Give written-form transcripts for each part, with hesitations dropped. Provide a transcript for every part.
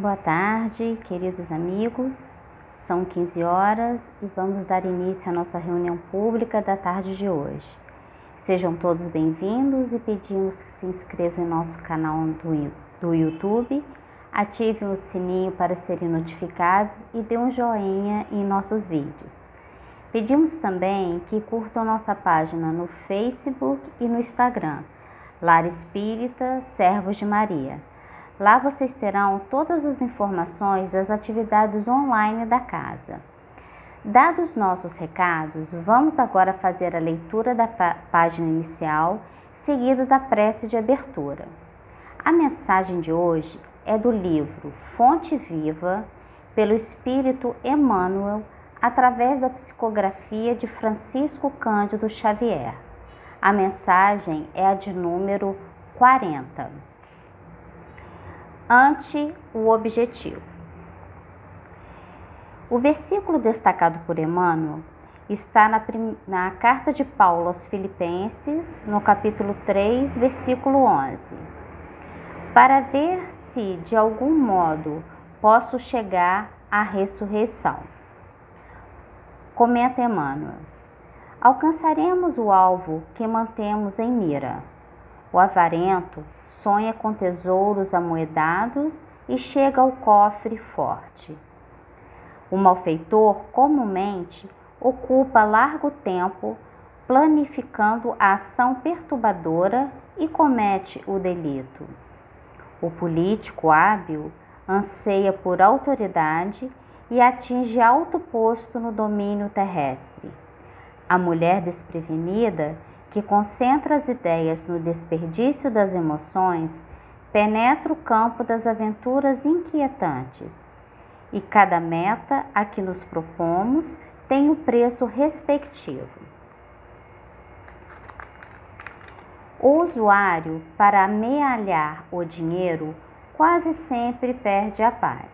Boa tarde, queridos amigos. São 15 horas e vamos dar início à nossa reunião pública da tarde de hoje. Sejam todos bem-vindos e pedimos que se inscrevam em nosso canal do YouTube, ativem o sininho para serem notificados e dê um joinha em nossos vídeos. Pedimos também que curtam nossa página no Facebook e no Instagram, Lar Espírita Servos de Maria. Lá vocês terão todas as informações das atividades online da casa. Dados nossos recados, vamos agora fazer a leitura da página inicial, seguida da prece de abertura. A mensagem de hoje é do livro Fonte Viva, pelo Espírito Emmanuel, através da psicografia de Francisco Cândido Xavier. A mensagem é a de número 40. Ante o objetivo. O versículo destacado por Emmanuel está na carta de Paulo aos Filipenses, no capítulo 3, versículo 11. Para ver se de algum modo posso chegar à ressurreição. Comenta Emmanuel: alcançaremos o alvo que mantemos em mira. O avarento sonha com tesouros amoedados e chega ao cofre forte. O malfeitor comumente ocupa largo tempo planificando a ação perturbadora e comete o delito. O político hábil anseia por autoridade e atinge alto posto no domínio terrestre. A mulher desprevenida, que concentra as ideias no desperdício das emoções, penetra o campo das aventuras inquietantes. E cada meta a que nos propomos tem um preço respectivo. O usuário, para amealhar o dinheiro, quase sempre perde a paz.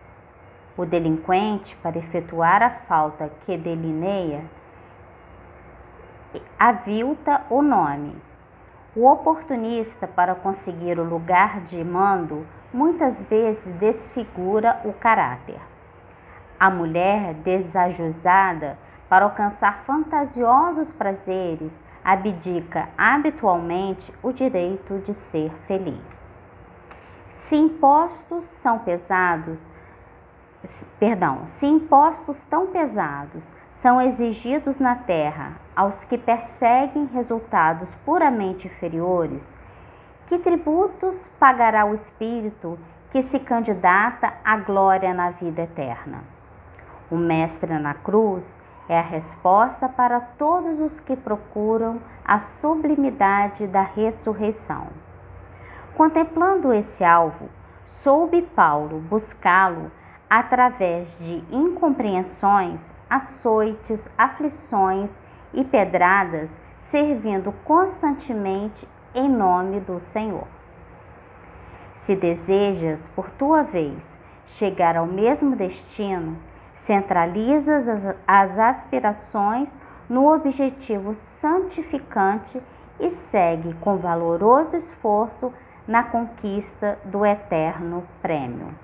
O delinquente, para efetuar a falta que delineia, avilta o nome. O oportunista, para conseguir o lugar de mando, muitas vezes desfigura o caráter. A mulher desajuizada, para alcançar fantasiosos prazeres, abdica habitualmente o direito de ser feliz. Se impostos tão pesados são exigidos na terra aos que perseguem resultados puramente inferiores, que tributos pagará o espírito que se candidata à glória na vida eterna? O Mestre na cruz é a resposta para todos os que procuram a sublimidade da ressurreição. Contemplando esse alvo, soube Paulo buscá-lo através de incompreensões, açoites, aflições e pedradas, servindo constantemente em nome do Senhor. Se desejas, por tua vez, chegar ao mesmo destino, centralizas as aspirações no objetivo santificante e segue com valoroso esforço na conquista do eterno prêmio.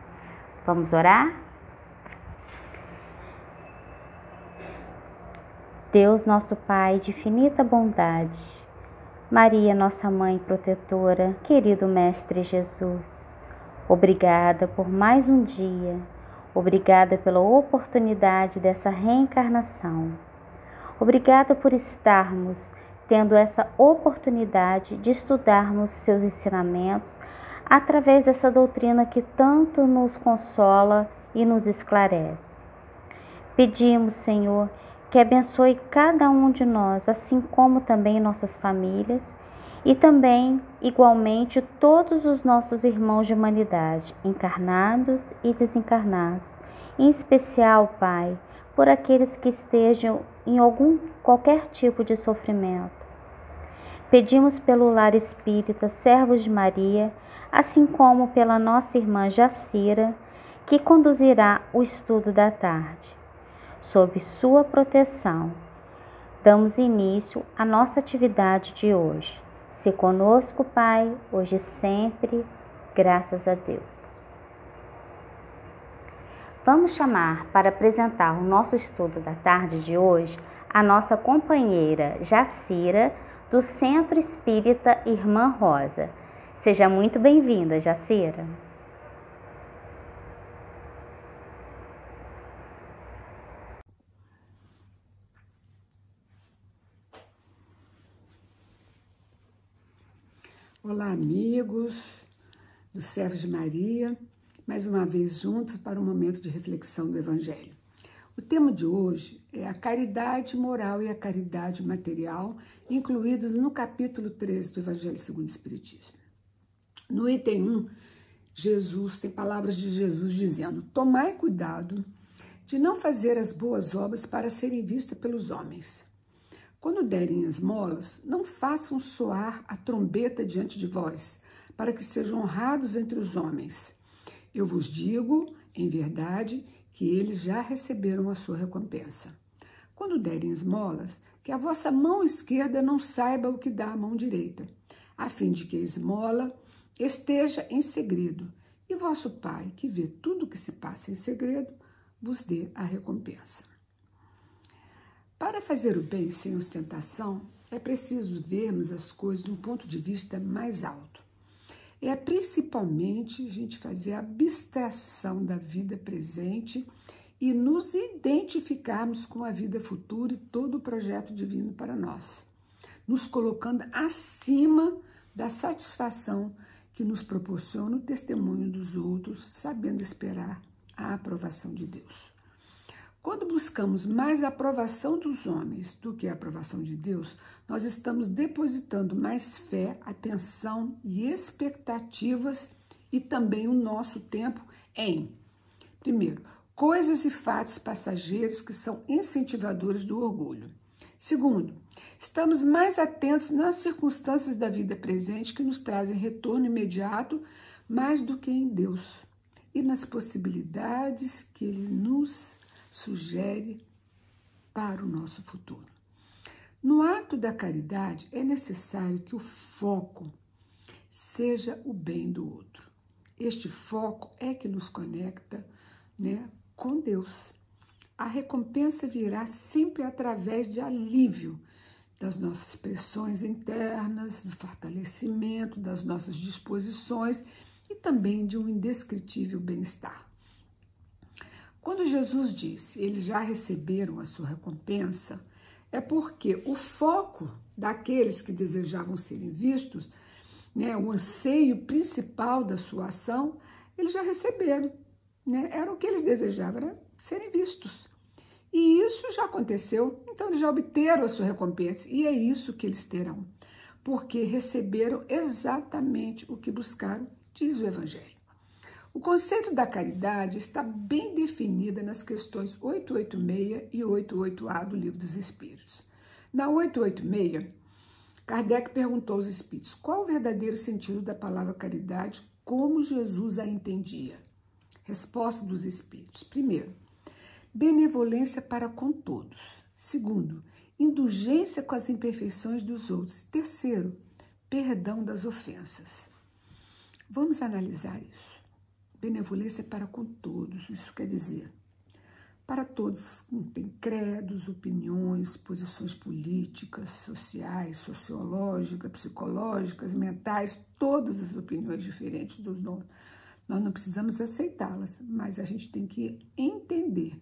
Vamos orar? Deus, nosso Pai de infinita bondade, Maria, nossa Mãe protetora, querido Mestre Jesus, obrigada por mais um dia, obrigada pela oportunidade dessa reencarnação, obrigada por estarmos tendo essa oportunidade de estudarmos seus ensinamentos através dessa doutrina que tanto nos consola e nos esclarece. Pedimos, Senhor, que abençoe cada um de nós, assim como também nossas famílias e também, igualmente, todos os nossos irmãos de humanidade, encarnados e desencarnados, em especial, Pai, por aqueles que estejam em qualquer tipo de sofrimento. Pedimos pelo Lar Espírita Servos de Maria, assim como pela nossa irmã Jacira, que conduzirá o estudo da tarde. Sob sua proteção, damos início à nossa atividade de hoje. Se conosco, Pai, hoje e sempre, graças a Deus. Vamos chamar para apresentar o nosso estudo da tarde de hoje a nossa companheira Jacira, do Centro Espírita Irmã Rosa. Seja muito bem-vinda, Jacira. Olá, amigos do Servo de Maria, mais uma vez juntos para um momento de reflexão do Evangelho. O tema de hoje é a caridade moral e a caridade material, incluídos no capítulo 13 do Evangelho segundo o Espiritismo. No item 1, tem palavras de Jesus dizendo: tomai cuidado de não fazer as boas obras para serem vistas pelos homens. Quando derem esmolas, não façam soar a trombeta diante de vós, para que sejam honrados entre os homens. Eu vos digo, em verdade, que eles já receberam a sua recompensa. Quando derem esmolas, que a vossa mão esquerda não saiba o que dá a mão direita, a fim de que a esmola esteja em segredo, e vosso Pai, que vê tudo o que se passa em segredo, vos dê a recompensa. Para fazer o bem sem ostentação, é preciso vermos as coisas de um ponto de vista mais alto. É principalmente a gente fazer a abstração da vida presente e nos identificarmos com a vida futura e todo o projeto divino para nós, nos colocando acima da satisfação que nos proporciona o testemunho dos outros, sabendo esperar a aprovação de Deus. Quando buscamos mais a aprovação dos homens do que a aprovação de Deus, nós estamos depositando mais fé, atenção e expectativas e também o nosso tempo em, primeiro, coisas e fatos passageiros que são incentivadores do orgulho. Segundo, estamos mais atentos nas circunstâncias da vida presente que nos trazem retorno imediato mais do que em Deus e nas possibilidades que Ele nos sugere para o nosso futuro. No ato da caridade, é necessário que o foco seja o bem do outro. Este foco é que nos conecta, com Deus. A recompensa virá sempre através de alívio das nossas pressões internas, do fortalecimento das nossas disposições e também de um indescritível bem-estar. Quando Jesus disse, eles já receberam a sua recompensa, é porque o foco daqueles que desejavam serem vistos, o anseio principal da sua ação, eles já receberam. Era o que eles desejavam, era serem vistos. E isso já aconteceu, então eles já obteram a sua recompensa, e é isso que eles terão, porque receberam exatamente o que buscaram, diz o Evangelho. O conceito da caridade está bem definida nas questões 886 e 88A do Livro dos Espíritos. Na 886, Kardec perguntou aos espíritos qual o verdadeiro sentido da palavra caridade, como Jesus a entendia. Resposta dos espíritos. Primeiro, benevolência para com todos. Segundo, indulgência com as imperfeições dos outros. Terceiro, perdão das ofensas. Vamos analisar isso. Benevolência para com todos, isso quer dizer, para todos que têm credos, opiniões, posições políticas, sociais, sociológicas, psicológicas, mentais, todas as opiniões diferentes dos donos. Nós não precisamos aceitá-las, mas a gente tem que entender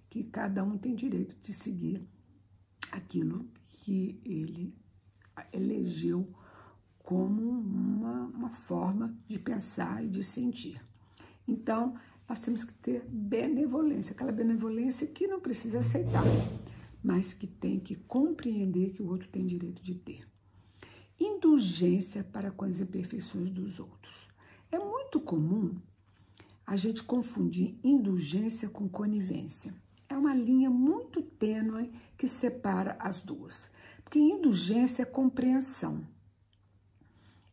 que cada um tem direito de seguir aquilo que ele elegeu como uma forma de pensar e de sentir. Então, nós temos que ter benevolência, aquela benevolência que não precisa aceitar, mas que tem que compreender que o outro tem direito de ter. Indulgência para com as imperfeições dos outros. É muito comum a gente confundir indulgência com conivência. É uma linha muito tênue que separa as duas, porque indulgência é compreensão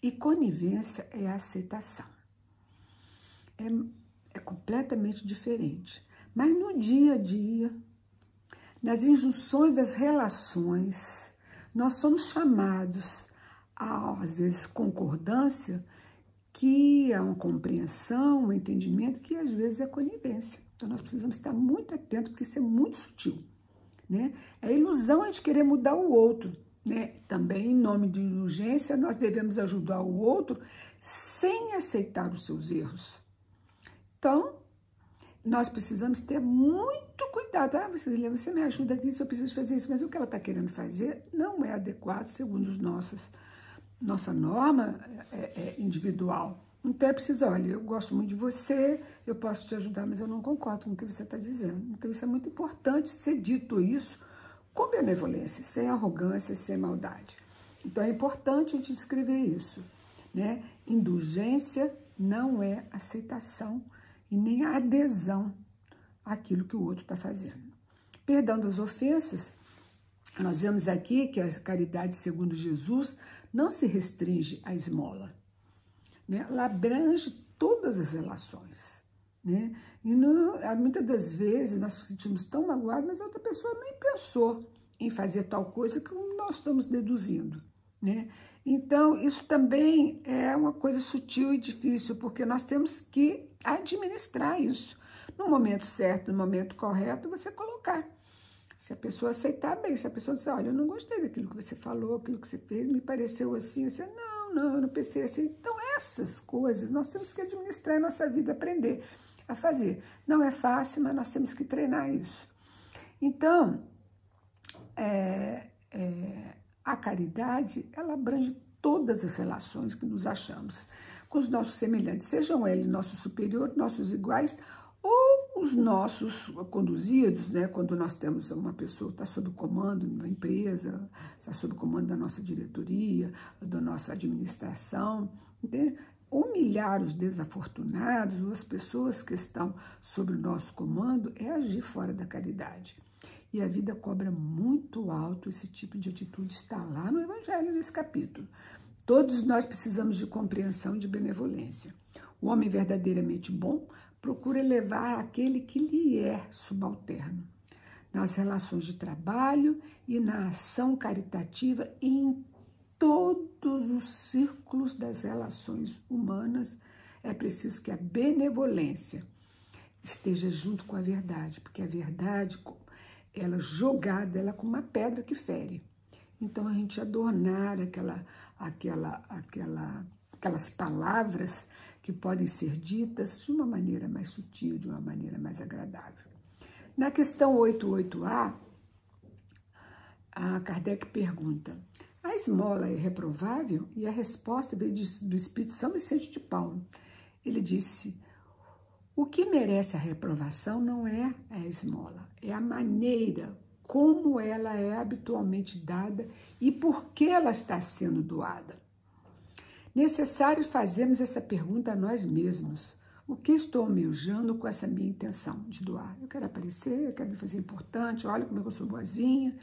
e conivência é aceitação. É completamente diferente. Mas no dia a dia, nas injunções das relações, nós somos chamados a, às vezes, concordância, que é uma compreensão, um entendimento, que às vezes é conivência. Então, nós precisamos estar muito atentos, porque isso é muito sutil, né? É ilusão a gente querer mudar o outro, né? Também, em nome de indulgência, nós devemos ajudar o outro sem aceitar os seus erros. Então, nós precisamos ter muito cuidado. Ah, você me ajuda aqui se eu preciso fazer isso, mas o que ela está querendo fazer não é adequado segundo nossa norma individual. Então, é preciso, olha, eu gosto muito de você, eu posso te ajudar, mas eu não concordo com o que você está dizendo. Então, isso é muito importante ser dito isso com benevolência, sem arrogância, sem maldade. Então, é importante a gente escrever isso, né? Indulgência não é aceitação e nem adesão àquilo que o outro está fazendo. Perdão das ofensas, nós vemos aqui que a caridade segundo Jesus não se restringe à esmola, né? Ela abrange todas as relações, né? E muitas das vezes nós nos sentimos tão magoados, mas a outra pessoa nem pensou em fazer tal coisa que nós estamos deduzindo, né? Então, isso também é uma coisa sutil e difícil, porque nós temos que administrar isso. No momento certo, no momento correto, você colocar. Se a pessoa aceitar, bem. Se a pessoa disser, olha, eu não gostei daquilo que você falou, aquilo que você fez, me pareceu assim, você, não, eu não pensei assim. Então, essas coisas, nós temos que administrar a nossa vida, aprender a fazer. Não é fácil, mas nós temos que treinar isso. Então, a caridade, ela abrange todas as relações que nos achamos com os nossos semelhantes, sejam eles nossos superiores, nossos iguais ou os nossos conduzidos, né? Quando nós temos uma pessoa que está sob comando de uma empresa, está sob comando da nossa diretoria, da nossa administração, entende? Humilhar os desafortunados ou as pessoas que estão sob o nosso comando é agir fora da caridade. E a vida cobra muito alto esse tipo de atitude, está lá no Evangelho, nesse capítulo. Todos nós precisamos de compreensão e de benevolência. O homem verdadeiramente bom procura elevar aquele que lhe é subalterno, nas relações de trabalho e na ação caritativa e em todos os círculos das relações humanas. É preciso que a benevolência esteja junto com a verdade, porque a verdade, ela jogada, ela é como uma pedra que fere. Então, a gente adornar aquelas palavras que podem ser ditas de uma maneira mais sutil, de uma maneira mais agradável. Na questão 88A, a Kardec pergunta, a esmola é reprovável? E a resposta veio do Espírito São Vicente de Paulo. Ele disse, o que merece a reprovação não é a esmola, é a maneira como ela é habitualmente dada e por que ela está sendo doada. Necessário fazermos essa pergunta a nós mesmos. O que estou almejando com essa minha intenção de doar? Eu quero aparecer, eu quero me fazer importante, olha como é que eu sou boazinha,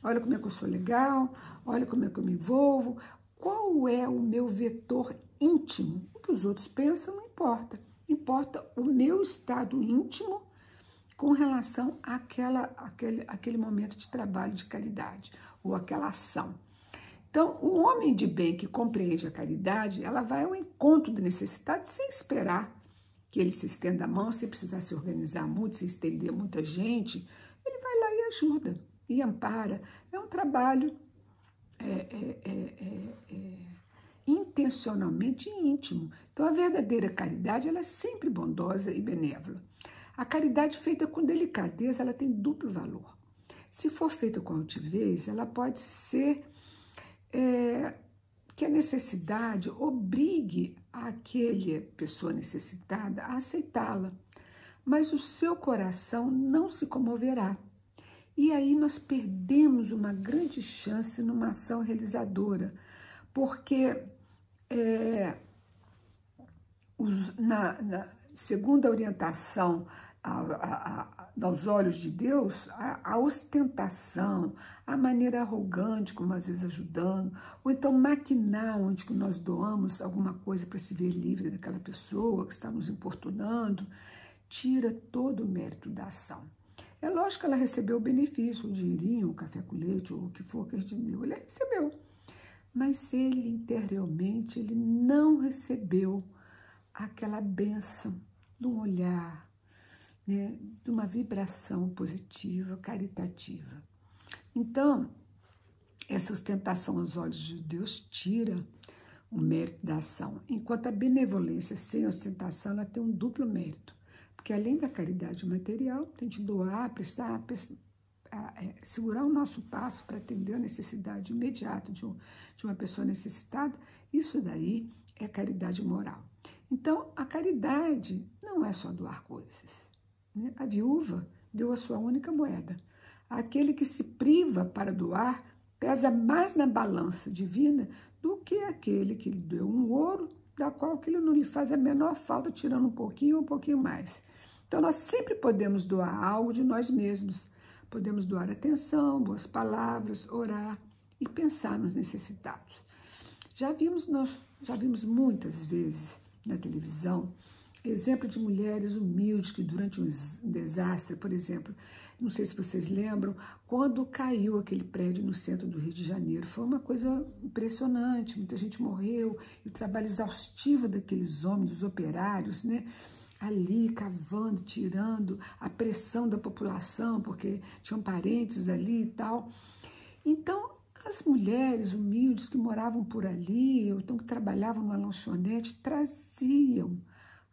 olha como é que eu sou legal, olha como é que eu me envolvo. Qual é o meu vetor íntimo? O que os outros pensam não importa. Importa o meu estado íntimo com relação àquele momento de trabalho de caridade, ou aquela ação. Então, o homem de bem que compreende a caridade, ela vai ao encontro do necessitado sem esperar que ele se estenda a mão, sem precisar se organizar muito, sem estender muita gente, ele vai lá e ajuda, e ampara. É um trabalho intencionalmente íntimo. Então, a verdadeira caridade, ela é sempre bondosa e benévola. A caridade feita com delicadeza, ela tem duplo valor. Se for feita com altivez, ela pode ser que a necessidade obrigue aquela pessoa necessitada a aceitá-la, mas o seu coração não se comoverá. E aí nós perdemos uma grande chance numa ação realizadora, porque segundo a orientação aos olhos de Deus, a ostentação, a maneira arrogante, como às vezes ajudando, ou então maquinar onde que nós doamos alguma coisa para se ver livre daquela pessoa que está nos importunando, tira todo o mérito da ação. É lógico que ela recebeu o benefício, o dinheirinho, o café com leite, ou o que for que a gente deu, ele recebeu. Mas ele, interiormente, ele não recebeu aquela bênção de um olhar, né, de uma vibração positiva, caritativa. Então, essa ostentação aos olhos de Deus tira o mérito da ação, enquanto a benevolência sem ostentação, ela tem um duplo mérito, porque além da caridade material, tem de doar, prestar, segurar o nosso passo para atender a necessidade imediata de uma pessoa necessitada, isso daí é caridade moral. Então, a caridade não é só doar coisas, né? A viúva deu a sua única moeda. Aquele que se priva para doar pesa mais na balança divina do que aquele que lhe deu um ouro, da qual aquilo não lhe faz a menor falta, tirando um pouquinho mais. Então, nós sempre podemos doar algo de nós mesmos. Podemos doar atenção, boas palavras, orar e pensar nos necessitados. Já vimos muitas vezes na televisão exemplo de mulheres humildes que durante um desastre, por exemplo, não sei se vocês lembram, quando caiu aquele prédio no centro do Rio de Janeiro, foi uma coisa impressionante, muita gente morreu, e o trabalho exaustivo daqueles homens, dos operários, né? Ali cavando, tirando, a pressão da população, porque tinham parentes ali e tal. Então, as mulheres humildes que moravam por ali, ou então que trabalhavam numa lanchonete, traziam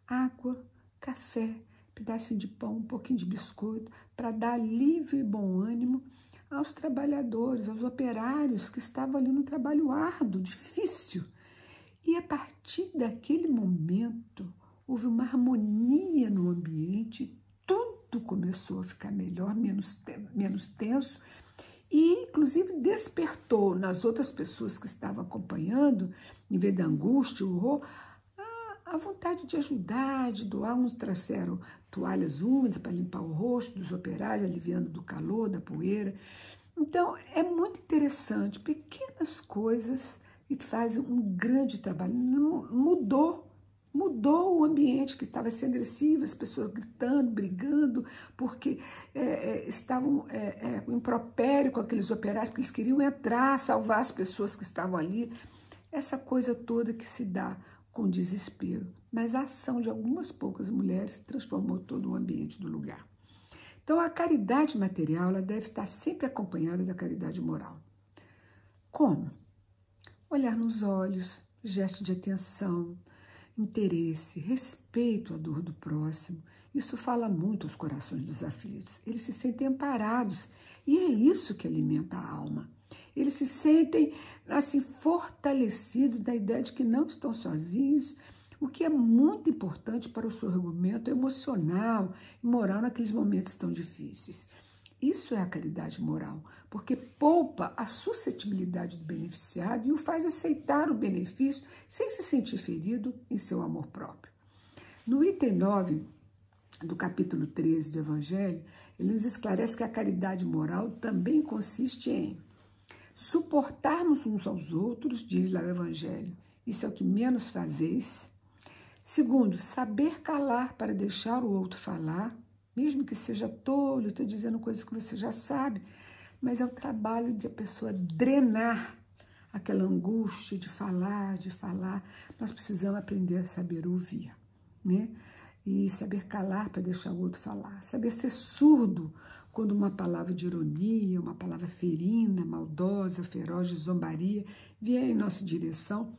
água, café, pedacinho de pão, um pouquinho de biscoito, para dar alívio e bom ânimo aos trabalhadores, aos operários que estavam ali no trabalho árduo, difícil. E a partir daquele momento, houve uma harmonia no ambiente, tudo começou a ficar melhor, menos tenso, e inclusive despertou nas outras pessoas que estavam acompanhando, em vez da angústia, o horror, a vontade de ajudar, de doar. Uns trouxeram toalhas úmidas para limpar o rosto dos operários, aliviando do calor, da poeira. Então, é muito interessante, pequenas coisas que fazem um grande trabalho. Mudou o ambiente que estava sendo agressivo, as pessoas gritando, brigando, porque estavam com impropério com aqueles operários, porque eles queriam entrar, salvar as pessoas que estavam ali. Essa coisa toda que se dá com desespero, mas a ação de algumas poucas mulheres transformou todo o ambiente do lugar. Então, a caridade material ela deve estar sempre acompanhada da caridade moral. Como? Olhar nos olhos, gesto de atenção, interesse, respeito à dor do próximo. Isso fala muito aos corações dos aflitos. Eles se sentem amparados e é isso que alimenta a alma. Eles se sentem assim fortalecidos da ideia de que não estão sozinhos, o que é muito importante para o seu argumento emocional e moral naqueles momentos tão difíceis. Isso é a caridade moral, porque poupa a suscetibilidade do beneficiado e o faz aceitar o benefício sem se sentir ferido em seu amor próprio. No item 9 do capítulo 13 do Evangelho, ele nos esclarece que a caridade moral também consiste em suportarmos uns aos outros, diz lá o Evangelho, isso é o que menos fazeis. Segundo, saber calar para deixar o outro falar, mesmo que seja tolo, está dizendo coisas que você já sabe, mas é o trabalho de a pessoa drenar aquela angústia de falar. Nós precisamos aprender a saber ouvir, né? E saber calar para deixar o outro falar, saber ser surdo quando uma palavra de ironia, uma palavra ferina, maldosa, feroz, de zombaria, vier em nossa direção,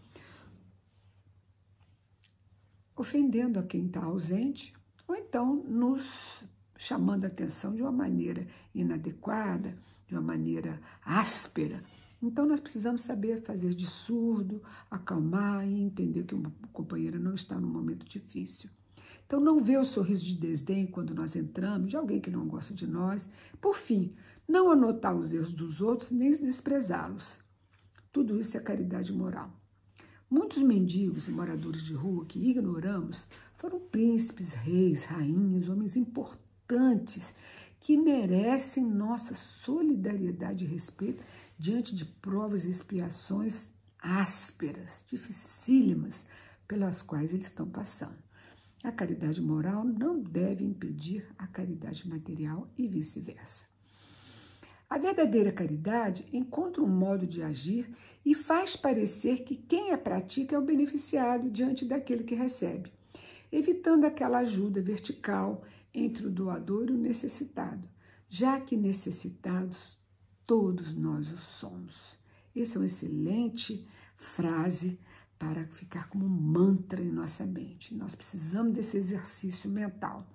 ofendendo a quem está ausente, ou então nos chamando a atenção de uma maneira inadequada, de uma maneira áspera. Então, nós precisamos saber fazer de surdo, acalmar e entender que o companheiro não está num momento difícil. Então, não vê o sorriso de desdém quando nós entramos, de alguém que não gosta de nós. Por fim, não anotar os erros dos outros, nem desprezá-los. Tudo isso é caridade moral. Muitos mendigos e moradores de rua que ignoramos foram príncipes, reis, rainhas, homens importantes que merecem nossa solidariedade e respeito diante de provas e expiações ásperas, dificílimas, pelas quais eles estão passando. A caridade moral não deve impedir a caridade material e vice-versa. A verdadeira caridade encontra um modo de agir e faz parecer que quem a pratica é o beneficiado diante daquele que recebe, evitando aquela ajuda vertical entre o doador e o necessitado, já que necessitados todos nós o somos. Essa é uma excelente frase para ficar como um mantra em nossa mente. Nós precisamos desse exercício mental.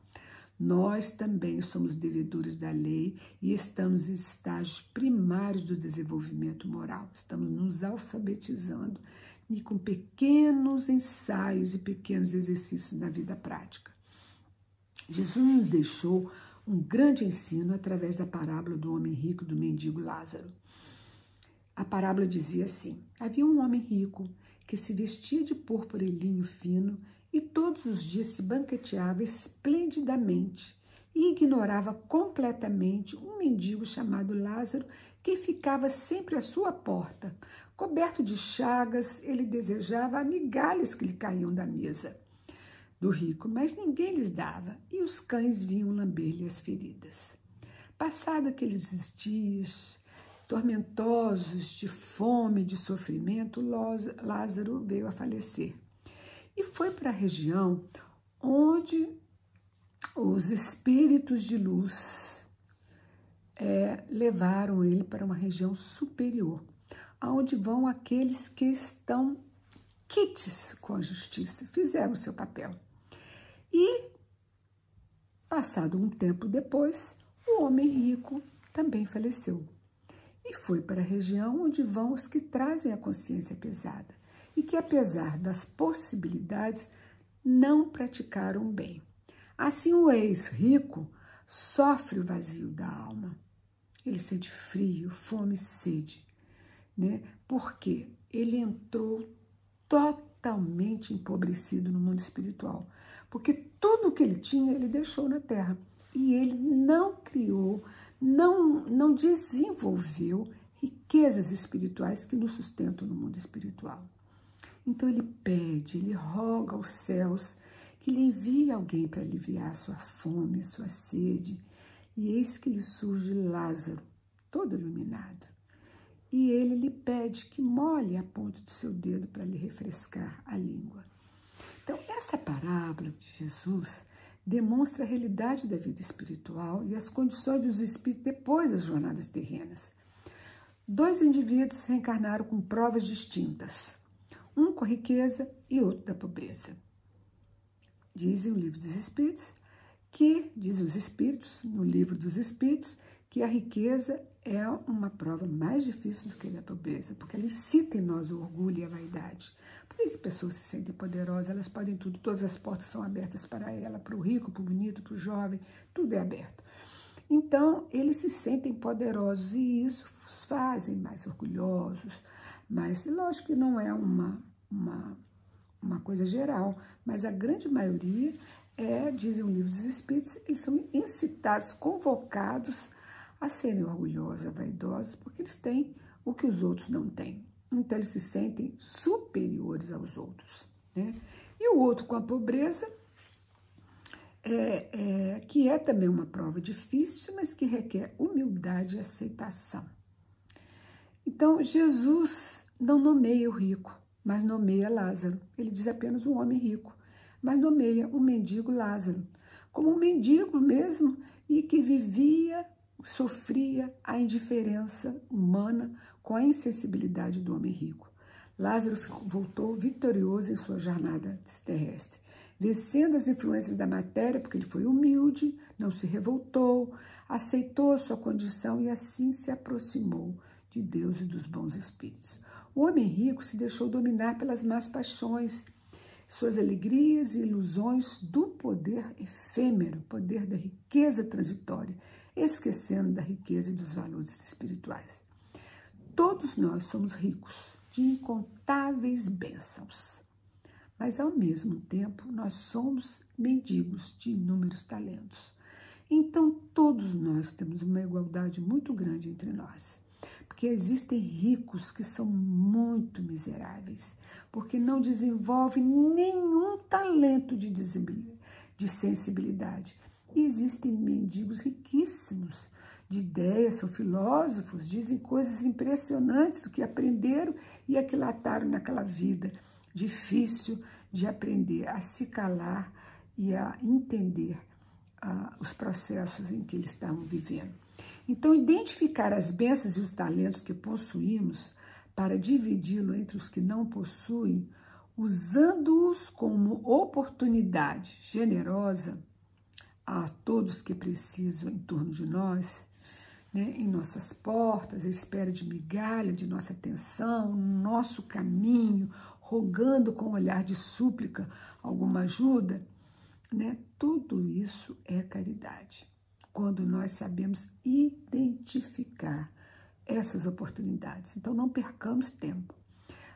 Nós também somos devedores da lei e estamos em estágios primários do desenvolvimento moral. Estamos nos alfabetizando e com pequenos ensaios e pequenos exercícios na vida prática. Jesus nos deixou um grande ensino através da parábola do homem rico e do mendigo Lázaro. A parábola dizia assim: havia um homem rico que se vestia de púrpura e linho fino e todos os dias se banqueteava esplendidamente e ignorava completamente um mendigo chamado Lázaro que ficava sempre à sua porta. Coberto de chagas, ele desejava migalhas que lhe caíam da mesa do rico, mas ninguém lhes dava, e os cães vinham lamber-lhe as feridas. Passado aqueles dias tormentosos de fome e de sofrimento, Lázaro veio a falecer e foi para a região onde os espíritos de luz levaram ele para uma região superior, aonde vão aqueles que estão quites com a justiça, fizeram o seu papel. E, passado um tempo depois, o homem rico também faleceu e foi para a região onde vão os que trazem a consciência pesada e que, apesar das possibilidades, não praticaram bem. Assim, o ex-rico sofre o vazio da alma. Ele sente frio, fome e sede, né? Porque ele entrou totalmente empobrecido no mundo espiritual, porque tudo que ele tinha, ele deixou na terra. E ele não criou, não desenvolveu riquezas espirituais que nos sustentam no mundo espiritual. Então ele pede, ele roga aos céus que lhe envie alguém para aliviar a sua fome, a sua sede. E eis que lhe surge Lázaro, todo iluminado. E ele lhe pede que molhe a ponta do seu dedo para lhe refrescar a língua. Então, essa parábola de Jesus demonstra a realidade da vida espiritual e as condições dos espíritos depois das jornadas terrenas. Dois indivíduos reencarnaram com provas distintas, um com riqueza e outro da pobreza. Dizem o livro dos Espíritos dizem os Espíritos, no livro dos Espíritos, que a riqueza é uma prova mais difícil do que a da pobreza, porque ela incita em nós o orgulho e a vaidade. Por isso as pessoas se sentem poderosas, elas podem tudo, todas as portas são abertas para ela, para o rico, para o bonito, para o jovem, tudo é aberto. Então, eles se sentem poderosos e isso os fazem mais orgulhosos, mas lógico que não é uma coisa geral, mas a grande maioria dizem o livro dos Espíritos, eles são incitados, convocados a serem orgulhosos, vaidosos, porque eles têm o que os outros não têm. Então, eles se sentem superiores aos outros, né? E o outro com a pobreza, que é também uma prova difícil, mas que requer humildade e aceitação. Então, Jesus não nomeia o rico, mas nomeia Lázaro. Ele diz apenas um homem rico, mas nomeia um mendigo Lázaro, como um mendigo mesmo, e que sofria a indiferença humana com a insensibilidade do homem rico. Lázaro voltou vitorioso em sua jornada terrestre, vencendo as influências da matéria, porque ele foi humilde, não se revoltou, aceitou a sua condição e assim se aproximou de Deus e dos bons espíritos. O homem rico se deixou dominar pelas más paixões, suas alegrias e ilusões do poder efêmero, poder da riqueza transitória, esquecendo da riqueza e dos valores espirituais. Todos nós somos ricos de incontáveis bênçãos, mas ao mesmo tempo nós somos mendigos de inúmeros talentos. Então todos nós temos uma igualdade muito grande entre nós, porque existem ricos que são muito miseráveis, porque não desenvolvem nenhum talento de sensibilidade. E existem mendigos riquíssimos de ideias, são filósofos, dizem coisas impressionantes do que aprenderam e aquilataram naquela vida difícil de aprender a se calar e a entender os processos em que eles estavam vivendo. Então, identificar as bênçãos e os talentos que possuímos para dividi-lo entre os que não possuem, usando-os como oportunidade generosa a todos que precisam em torno de nós, né, em nossas portas, à espera de migalha, de nossa atenção, no nosso caminho, rogando com um olhar de súplica alguma ajuda, né, tudo isso é caridade. Quando nós sabemos identificar essas oportunidades. Então, não percamos tempo.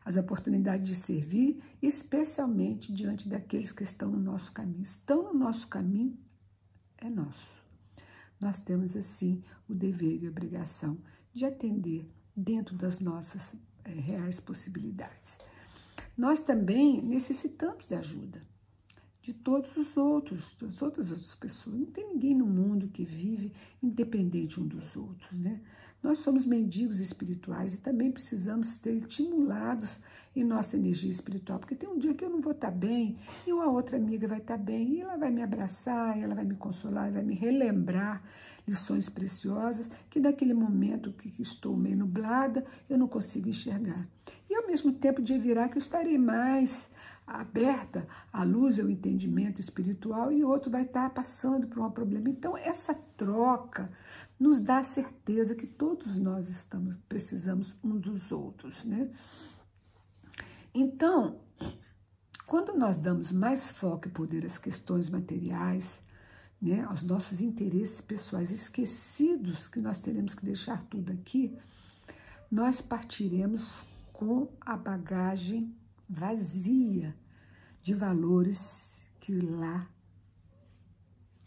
As oportunidades de servir, especialmente diante daqueles que estão no nosso caminho. Estão no nosso caminho, é nosso. Nós temos, assim, o dever e a obrigação de atender dentro das nossas reais possibilidades. Nós também necessitamos de ajuda de todos os outros, das outras pessoas. Não tem ninguém no mundo que vive independente um dos outros, né? Nós somos mendigos espirituais e também precisamos ser estimulados em nossa energia espiritual, porque tem um dia que eu não vou estar bem e uma outra amiga vai estar bem e ela vai me abraçar, e ela vai me consolar, e vai me relembrar lições preciosas que naquele momento que estou meio nublada, eu não consigo enxergar. E ao mesmo tempo de virar que eu estarei mais aberta à luz e ao entendimento espiritual e o outro vai estar passando por um problema. Então, essa troca nos dá a certeza que todos nós precisamos uns dos outros, né? Então, quando nós damos mais foco e poder às questões materiais, né, aos nossos interesses pessoais, esquecidos que nós teremos que deixar tudo aqui, nós partiremos com a bagagem vazia de valores que lá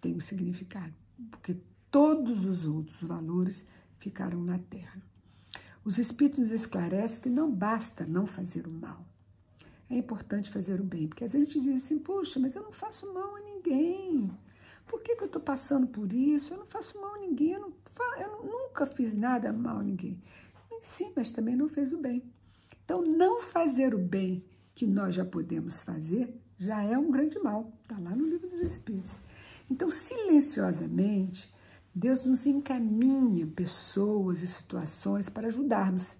tem o significado, porque todos os outros valores ficaram na Terra. Os Espíritos esclarecem que não basta não fazer o mal, é importante fazer o bem, porque às vezes a gente diz assim, poxa, mas eu não faço mal a ninguém, por que eu estou passando por isso? Eu não faço mal a ninguém, eu nunca fiz nada mal a ninguém. Sim, mas também não fez o bem. Então, não fazer o bem que nós já podemos fazer já é um grande mal. Está lá no Livro dos Espíritos. Então, silenciosamente, Deus nos encaminha pessoas e situações para ajudarmos.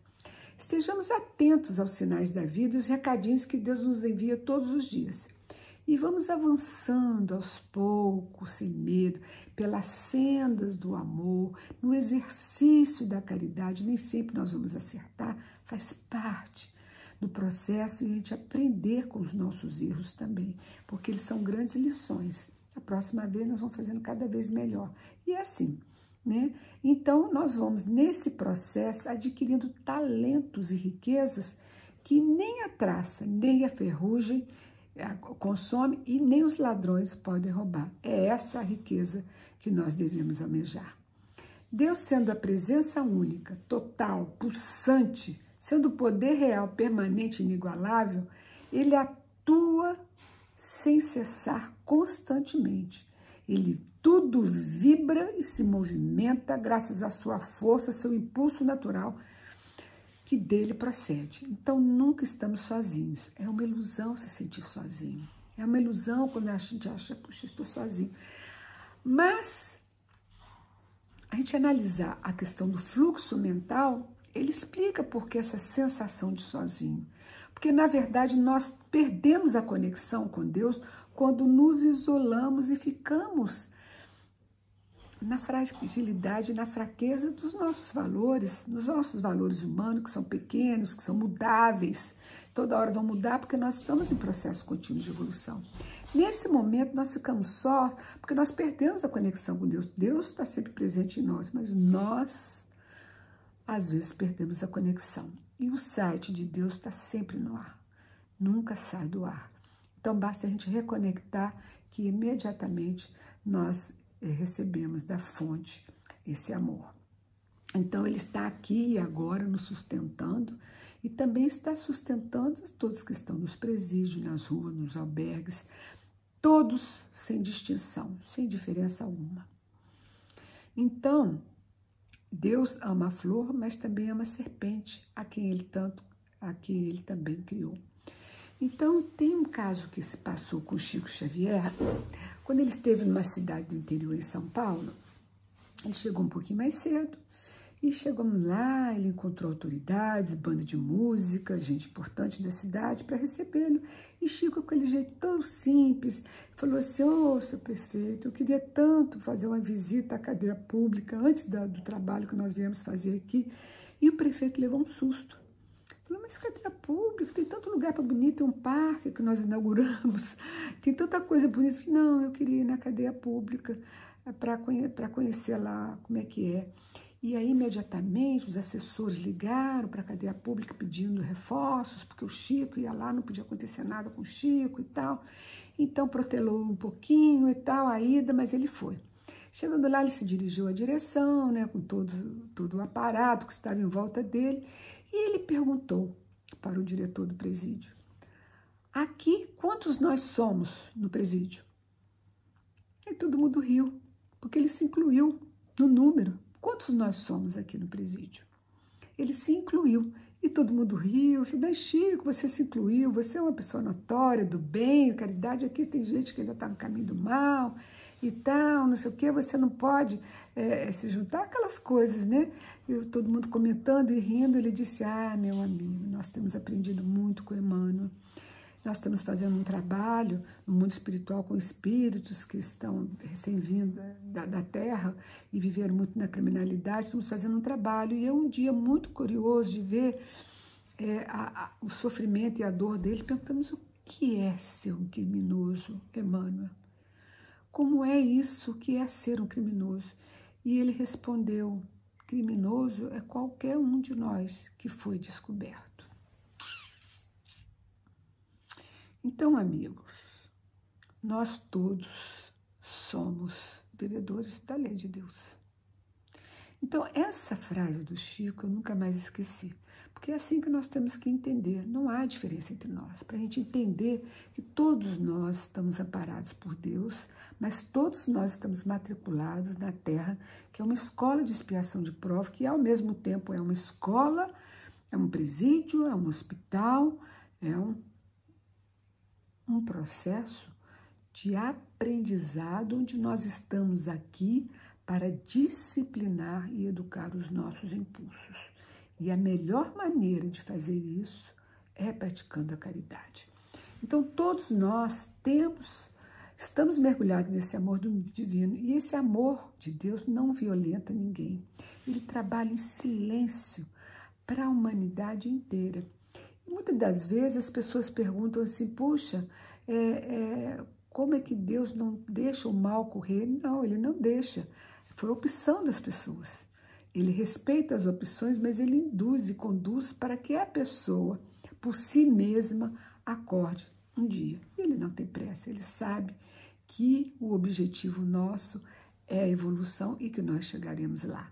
Estejamos atentos aos sinais da vida e os recadinhos que Deus nos envia todos os dias. E vamos avançando aos poucos, sem medo, pelas sendas do amor, no exercício da caridade. Nem sempre nós vamos acertar, faz parte do processo e a gente aprender com os nossos erros também, porque eles são grandes lições. A próxima vez nós vamos fazendo cada vez melhor. E é assim, né? Então, nós vamos, nesse processo, adquirindo talentos e riquezas que nem a traça, nem a ferrugem consome e nem os ladrões podem roubar. É essa a riqueza que nós devemos almejar. Deus, sendo a presença única, total, pulsante, sendo o poder real, permanente e inigualável, ele atua sem cessar constantemente. Ele tudo vibra e se movimenta graças à sua força, seu impulso natural, que dele procede. Então, nunca estamos sozinhos. É uma ilusão se sentir sozinho. É uma ilusão quando a gente acha, puxa, estou sozinho. Mas, a gente analisar a questão do fluxo mental, ele explica por que essa sensação de sozinho. Porque, na verdade, nós perdemos a conexão com Deus quando nos isolamos e ficamos na fragilidade, na fraqueza dos nossos valores humanos, que são pequenos, que são mudáveis. Toda hora vão mudar porque nós estamos em processo contínuo de evolução. Nesse momento, nós ficamos só porque nós perdemos a conexão com Deus. Deus está sempre presente em nós, mas nós, às vezes, perdemos a conexão. E o site de Deus está sempre no ar, nunca sai do ar. Então, basta a gente reconectar que imediatamente nós recebemos da fonte esse amor. Então, ele está aqui e agora nos sustentando e também está sustentando todos que estão nos presídios, nas ruas, nos albergues, todos sem distinção, sem diferença alguma. Então, Deus ama a flor, mas também ama a serpente, a quem ele também criou. Então, tem um caso que se passou com Chico Xavier, Quando ele esteve numa cidade do interior em São Paulo, ele chegou um pouquinho mais cedo. E chegamos lá, ele encontrou autoridades, banda de música, gente importante da cidade para recebê-lo. E Chico, com aquele jeito tão simples, falou assim: ô, seu prefeito, eu queria tanto fazer uma visita à cadeia pública antes do trabalho que nós viemos fazer aqui. E o prefeito levou um susto. Falou: mas cadeia pública? Tem tanto lugar para bonito, tem um parque que nós inauguramos, tem tanta coisa bonita. Não, eu queria ir na cadeia pública para conhecer lá como é que é. E aí, imediatamente, os assessores ligaram para a cadeia pública pedindo reforços, porque o Chico ia lá, não podia acontecer nada com o Chico e tal. Então, protelou um pouquinho e tal, a ida, mas ele foi. Chegando lá, ele se dirigiu à direção, né, com todo o aparato que estava em volta dele, e ele perguntou para o diretor do presídio: aqui, quantos nós somos no presídio? E todo mundo riu, porque ele se incluiu no número. Quantos nós somos aqui no presídio? Ele se incluiu e todo mundo riu. Eu falei: mas Chico, você se incluiu, você é uma pessoa notória, do bem, caridade. Aqui tem gente que ainda está no caminho do mal e tal, não sei o quê. Você não pode se juntar, aquelas coisas, né? E todo mundo comentando e rindo. Ele disse: ah, meu amigo, nós temos aprendido muito com Emmanuel. Nós estamos fazendo um trabalho no mundo espiritual com espíritos que estão recém-vindos da Terra e viveram muito na criminalidade. Estamos fazendo um trabalho e é um dia muito curioso de ver o sofrimento e a dor deles. Perguntamos: o que é ser um criminoso, Emmanuel? Como é isso? O que é ser um criminoso? E ele respondeu: criminoso é qualquer um de nós que foi descoberto. Então, amigos, nós todos somos devedores da lei de Deus. Então, essa frase do Chico eu nunca mais esqueci, porque é assim que nós temos que entender, não há diferença entre nós, para a gente entender que todos nós estamos amparados por Deus, mas todos nós estamos matriculados na Terra, que é uma escola de expiação de prova, que ao mesmo tempo é uma escola, é um presídio, é um hospital, é um processo de aprendizado onde nós estamos aqui para disciplinar e educar os nossos impulsos. E a melhor maneira de fazer isso é praticando a caridade. Então, todos nós estamos mergulhados nesse amor do divino, e esse amor de Deus não violenta ninguém. Ele trabalha em silêncio para a humanidade inteira. Muitas das vezes as pessoas perguntam assim: puxa, como é que Deus não deixa o mal correr? Não, ele não deixa. Foi a opção das pessoas. Ele respeita as opções, mas ele induz e conduz para que a pessoa, por si mesma, acorde um dia. Ele não tem pressa, ele sabe que o objetivo nosso é a evolução e que nós chegaremos lá.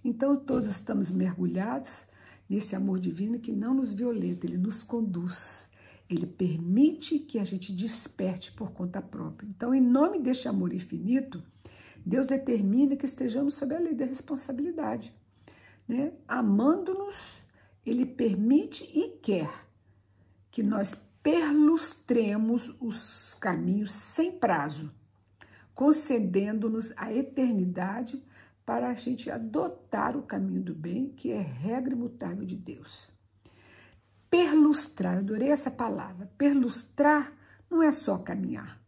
Então, todos estamos mergulhados nesse amor divino que não nos violenta, ele nos conduz. Ele permite que a gente desperte por conta própria. Então, em nome deste amor infinito, Deus determina que estejamos sob a lei da responsabilidade, né? Amando-nos, ele permite e quer que nós perlustremos os caminhos sem prazo, concedendo-nos a eternidade para a gente adotar o caminho do bem, que é regra imutável de Deus. Perlustrar, eu adorei essa palavra. Perlustrar não é só caminhar.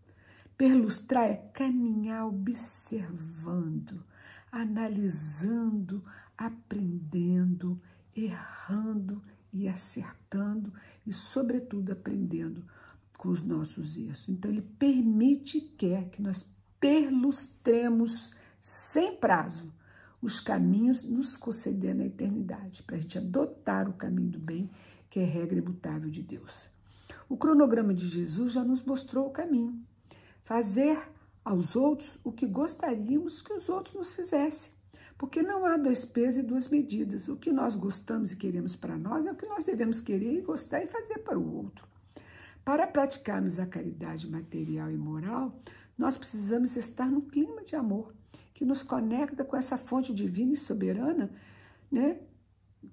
Perlustrar é caminhar observando, analisando, aprendendo, errando e acertando e, sobretudo, aprendendo com os nossos erros. Então, ele permite e quer que nós perlustremos sem prazo os caminhos, nos concedendo a eternidade, para a gente adotar o caminho do bem, que é regra imutável de Deus. O cronograma de Jesus já nos mostrou o caminho. Fazer aos outros o que gostaríamos que os outros nos fizessem. Porque não há dois pesos e duas medidas. O que nós gostamos e queremos para nós é o que nós devemos querer e gostar e fazer para o outro. Para praticarmos a caridade material e moral, nós precisamos estar num clima de amor, que nos conecta com essa fonte divina e soberana, né?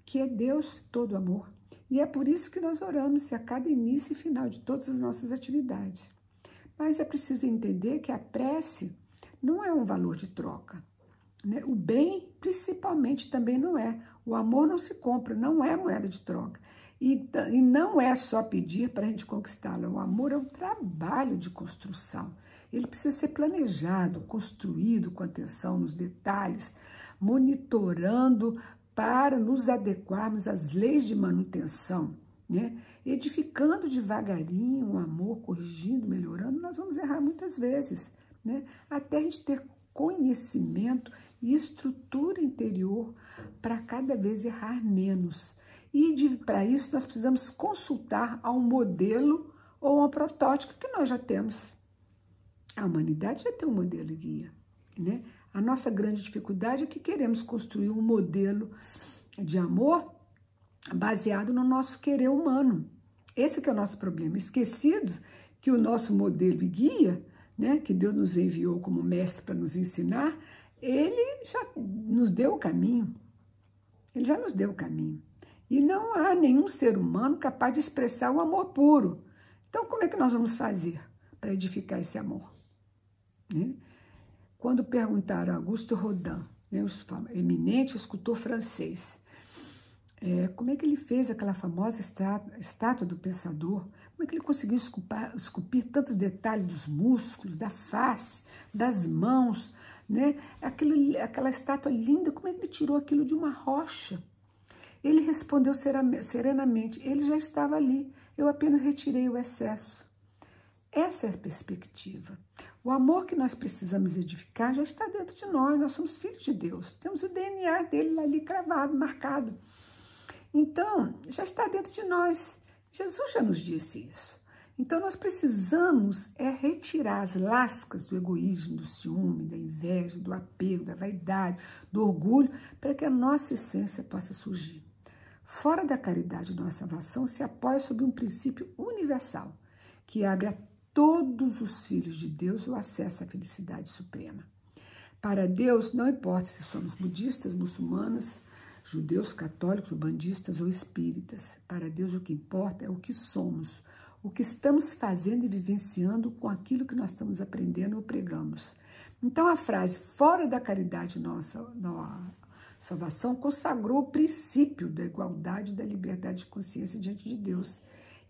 Que é Deus, todo amor. E é por isso que nós oramos a cada início e final de todas as nossas atividades. Mas é preciso entender que a prece não é um valor de troca, né? O bem, principalmente, também não é. O amor não se compra, não é moeda de troca. E não é só pedir para a gente conquistá-lo. O amor é um trabalho de construção. Ele precisa ser planejado, construído com atenção nos detalhes, monitorando para nos adequarmos às leis de manutenção, né? Edificando devagarinho o amor, corrigindo, melhorando, nós vamos errar muitas vezes, né? Até a gente ter conhecimento e estrutura interior para cada vez errar menos. E para isso nós precisamos consultar a um modelo ou a um protótipo que nós já temos. A humanidade já tem um modelo e guia, né? A nossa grande dificuldade é que queremos construir um modelo de amor baseado no nosso querer humano. Esse que é o nosso problema. Esquecidos que o nosso modelo e guia, né, que Deus nos enviou como mestre para nos ensinar, ele já nos deu o caminho. Ele já nos deu o caminho. E não há nenhum ser humano capaz de expressar o amor puro. Então, como é que nós vamos fazer para edificar esse amor? Né? Quando perguntaram a Auguste Rodin, né, o eminente escultor francês, como é que ele fez aquela famosa estátua do pensador, como é que ele conseguiu esculpir tantos detalhes dos músculos, da face, das mãos, né? Aquela estátua linda, como é que ele tirou aquilo de uma rocha? Ele respondeu serenamente, ele já estava ali, eu apenas retirei o excesso. Essa é a perspectiva. O amor que nós precisamos edificar já está dentro de nós somos filhos de Deus, temos o DNA dele ali cravado, marcado. Então, já está dentro de nós. Jesus já nos disse isso. Então, nós precisamos retirar as lascas do egoísmo, do ciúme, da inveja, do apego, da vaidade, do orgulho, para que a nossa essência possa surgir. Fora da caridade, nossa salvação se apoia sobre um princípio universal, que abre a todos os filhos de Deus o acesso à felicidade suprema. Para Deus, não importa se somos budistas, muçulmanas, judeus, católicos, bandistas ou espíritas. Para Deus o que importa é o que somos, o que estamos fazendo e vivenciando com aquilo que nós estamos aprendendo ou pregamos. Então a frase, fora da caridade nossa salvação, consagrou o princípio da igualdade e da liberdade de consciência diante de Deus.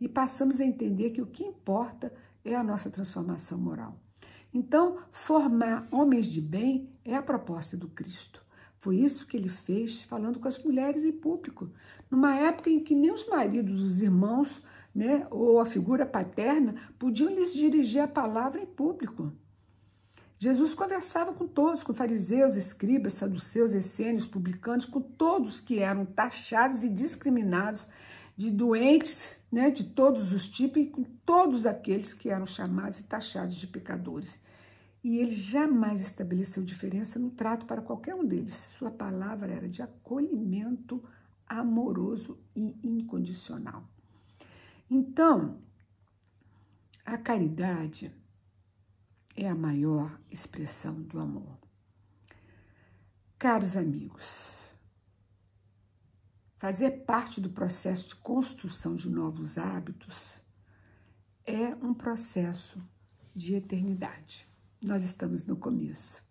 E passamos a entender que o que importa é a nossa transformação moral. Então, formar homens de bem é a proposta do Cristo. Foi isso que ele fez falando com as mulheres em público, numa época em que nem os maridos, os irmãos, né, ou a figura paterna podiam lhes dirigir a palavra em público. Jesus conversava com todos, com fariseus, escribas, saduceus, essênios, publicanos, com todos que eram taxados e discriminados, de doentes, né, de todos os tipos, e com todos aqueles que eram chamados e taxados de pecadores. E ele jamais estabeleceu diferença no trato para qualquer um deles. Sua palavra era de acolhimento amoroso e incondicional. Então, a caridade é a maior expressão do amor. Caros amigos, fazer parte do processo de construção de novos hábitos é um processo de eternidade. Nós estamos no começo.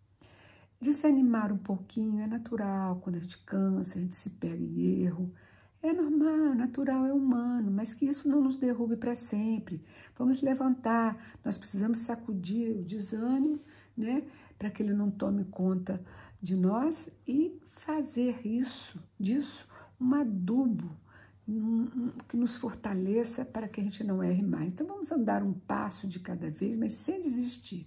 Desanimar um pouquinho é natural, quando a gente cansa, a gente se pega em erro. É normal, natural, é humano, mas que isso não nos derrube para sempre. Vamos levantar, nós precisamos sacudir o desânimo, né, para que ele não tome conta de nós e fazer disso um adubo que nos fortaleça para que a gente não erre mais. Então vamos andar um passo de cada vez, mas sem desistir.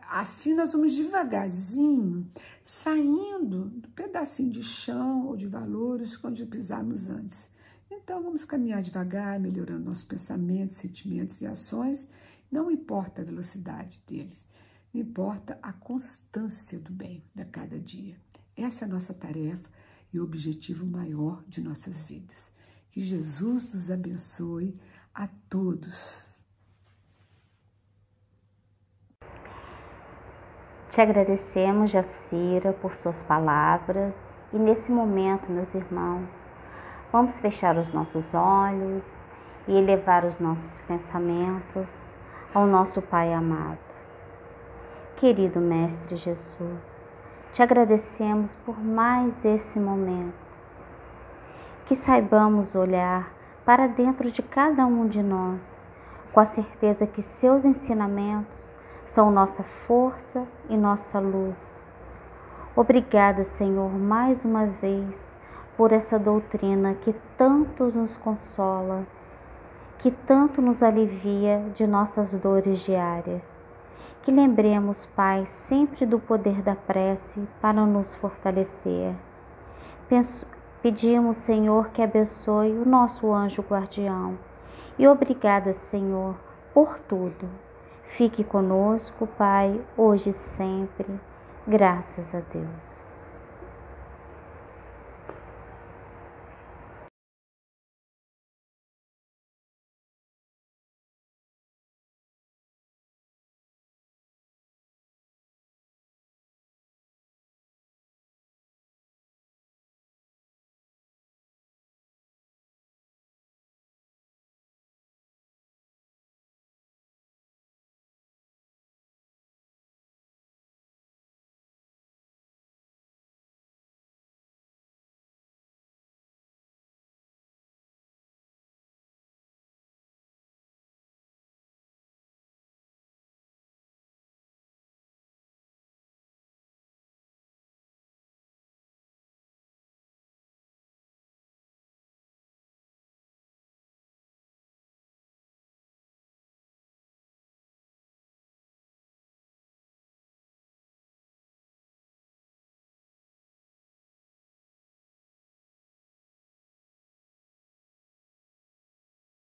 Assim nós vamos devagarzinho, saindo do pedacinho de chão ou de valores onde pisamos antes. Então vamos caminhar devagar, melhorando nossos pensamentos, sentimentos e ações. Não importa a velocidade deles, importa a constância do bem de cada dia. Essa é a nossa tarefa e o objetivo maior de nossas vidas. Que Jesus nos abençoe a todos. Te agradecemos, Jacira, por suas palavras. E nesse momento, meus irmãos, vamos fechar os nossos olhos e elevar os nossos pensamentos ao nosso Pai amado. Querido Mestre Jesus, te agradecemos por mais esse momento. Que saibamos olhar para dentro de cada um de nós, com a certeza que seus ensinamentos são nossa força e nossa luz. Obrigada, Senhor, mais uma vez, por essa doutrina que tanto nos consola, que tanto nos alivia de nossas dores diárias. Que lembremos, Pai, sempre do poder da prece para nos fortalecer. Pedimos, Senhor, que abençoe o nosso anjo guardião. E obrigada, Senhor, por tudo. Fique conosco, Pai, hoje e sempre. Graças a Deus.